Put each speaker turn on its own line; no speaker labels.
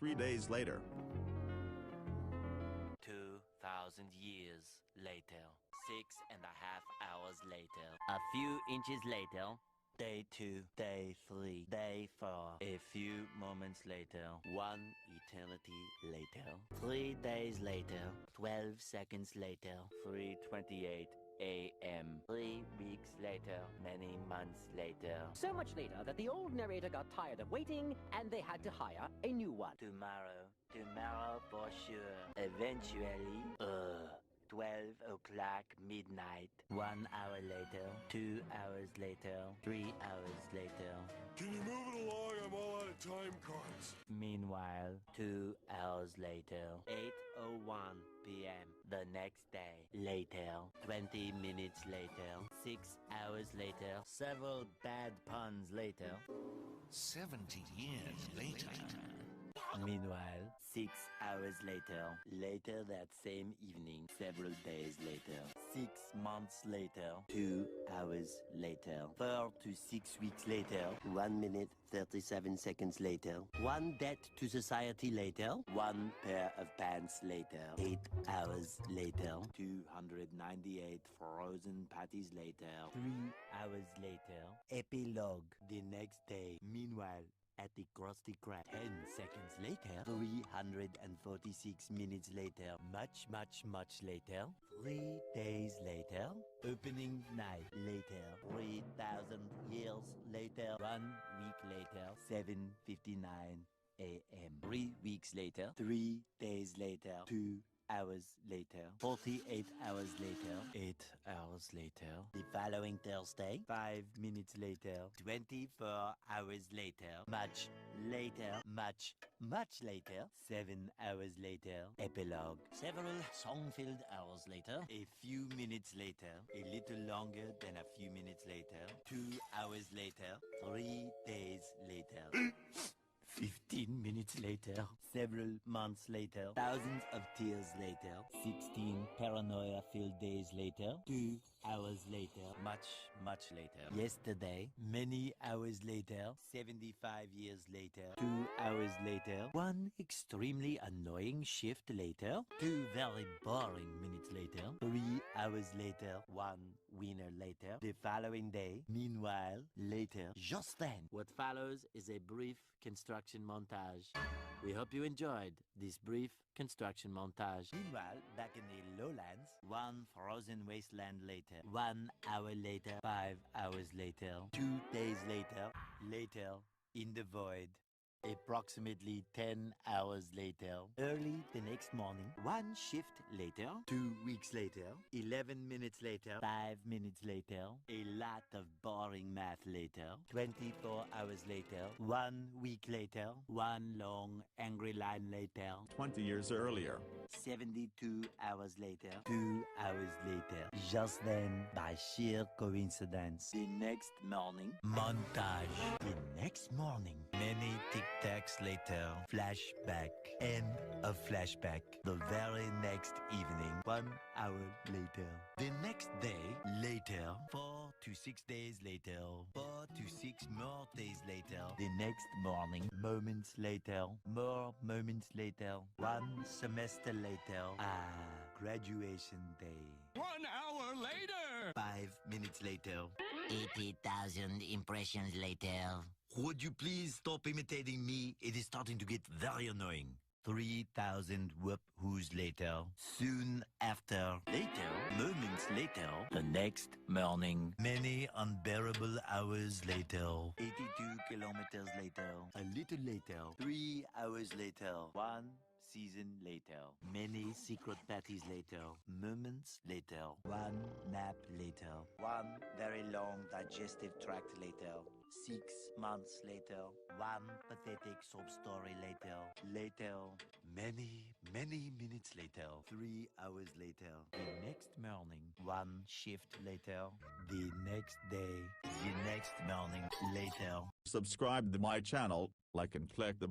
3 days later.
2,000 years later. 6.5 hours later. A few inches later. Day 2, day 3, day 4. A few moments later. 1 eternity later. 3 days later. 12 seconds later. 3:28 a.m. 3 weeks later. Many months later.
So much later that the old narrator got tired of waiting and they had to hire a new one.
Tomorrow for sure. Eventually, 12 o'clock midnight. 1 hour later, 2 hours later, 3 hours later.
Can you move it along? I'm all out of time cards.
Meanwhile, 2 hours later, 8:01 p.m. the next day. Later, 20 minutes later, 6 hours later, several bad puns later.
70 years later.
Meanwhile, 6 hours later, later that same evening, several days later, 6 months later, 2 hours later, 4 to 6 weeks later, 1 minute 37 seconds later, 1 debt to society later, 1 pair of pants later, 8 hours later, 298 frozen patties later, 3 hours later, epilogue the next day. Meanwhile, at the Krusty Krab, 10 seconds later, 346 minutes later, much later, 3 days later, opening night later, 3,000 years later, 1 week later, 7:59 a.m. 3 weeks later, 3 days later, 2 hours later, 48 hours later, 8 hours later, the following Thursday, 5 minutes later, 24 hours later, much later, much later, 7 hours later, epilogue, several song-filled hours later, a few minutes later, a little longer than a few minutes later, 2 hours later, 3 days later. 15 minutes later, several months later, thousands of tears later, 16 paranoia-filled days later, 2 hours later, much later. Yesterday, many hours later, 75 years later, 2 hours later, 1 extremely annoying shift later, 2 very boring minutes later, 3 hours later, 1 winner later, the following day, meanwhile, later, just then. What follows is a brief construction montage. We hope you enjoyed this brief construction montage. Meanwhile, back in the lowlands, 1 frozen wasteland later, 1 hour later, 5 hours later, 2 days later, later in the void. Approximately 10 hours later, early the next morning, 1 shift later, 2 weeks later, 11 minutes later, 5 minutes later, a lot of boring math later, 24 hours later, 1 week later, 1 long angry line later,
20 years earlier.
72 hours later, 2 hours later. Just then, by sheer coincidence, the next morning, montage. The next morning, many tic-tacs later, flashback, end of flashback. The very next evening, 1 hour later. The next day, later, 4 to 6 days later, 4 to 6 more days later. The next morning, moments later, more moments later, 1 semester later, graduation day.
1 hour later!
5 minutes later.
80,000 impressions later.
Would you please stop imitating me? It is starting to get very annoying. 3,000 whoop-whoos later. Soon after. Later. Moments later. The next morning. Many unbearable hours later. 82 kilometers later. A little later. 3 hours later. 1 season later. Many secret parties later. Moments later. 1 nap later. 1 very long digestive tract later. 6 months later. 1 pathetic sob story later. Later. Many minutes later. 3 hours later. The next morning. 1 shift later. The next day. The next morning later.
Subscribe to my channel, like and click the